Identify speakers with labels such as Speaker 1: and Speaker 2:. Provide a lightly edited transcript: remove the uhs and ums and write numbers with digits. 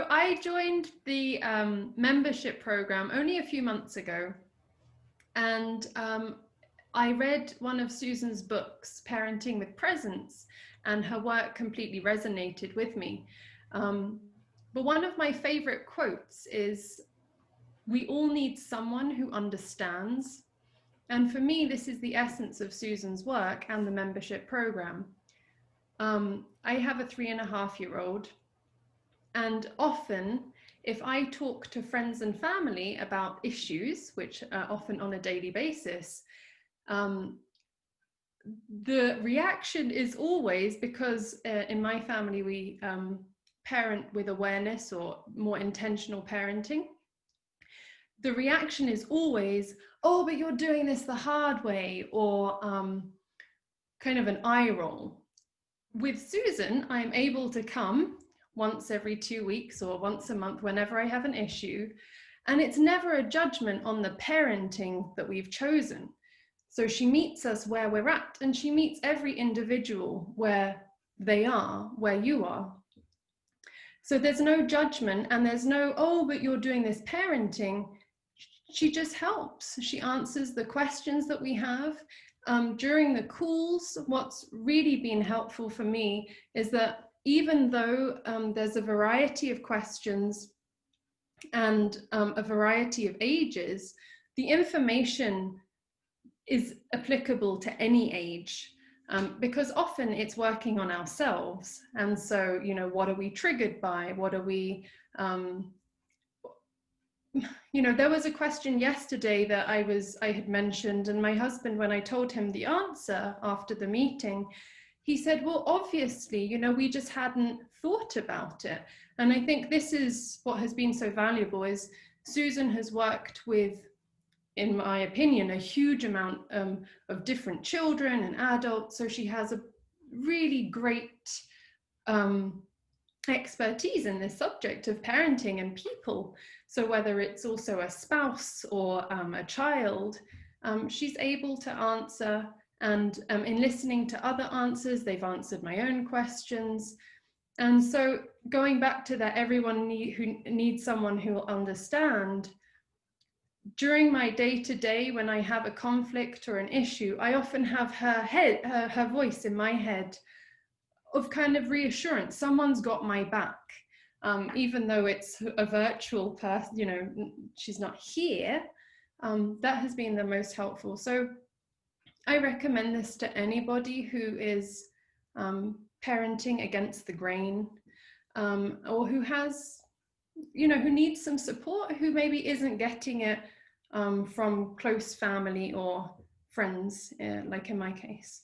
Speaker 1: So I joined the membership program only a few months ago, and I read one of Susan's books, Parenting with Presence, and her work completely resonated with me. But one of my favorite quotes is, "We all need someone who understands." And for me, this is the essence of Susan's work and the membership program. I have a 3.5-year-old, and often, if I talk to friends and family about issues, which are often on a daily basis, the reaction is always, because in my family we parent with awareness or more intentional parenting, the reaction is always, "Oh, but you're doing this the hard way," or kind of an eye roll. With Susan, I'm able to come once every 2 weeks or once a month whenever I have an issue, and it's never a judgment on the parenting that we've chosen. So she meets us where we're at, and she meets every individual where they are, where you are. So there's no judgment, and there's no, "Oh, but you're doing this parenting." She just helps. She answers the questions that we have. During the calls, what's really been helpful for me is that even though there's a variety of questions and a variety of ages, the information is applicable to any age. Because often it's working on ourselves. And so, what are we triggered by? What are we, there was a question yesterday that I had mentioned, and my husband, when I told him the answer after the meeting, he said, "Well, obviously, we just hadn't thought about it." And I think this is what has been so valuable, is Susan has worked with, in my opinion, a huge amount of different children and adults. So she has a really great expertise in this subject of parenting and people. So whether it's also a spouse or a child, she's able to answer. And in listening to other answers, they've answered my own questions. And so going back to that, everyone who needs someone who will understand. During my day-to-day, when I have a conflict or an issue, I often have her voice in my head of kind of reassurance. Someone's got my back, even though it's a virtual person, she's not here. That has been the most helpful. So I recommend this to anybody who is parenting against the grain, or who has, who needs some support, who maybe isn't getting it from close family or friends, like in my case.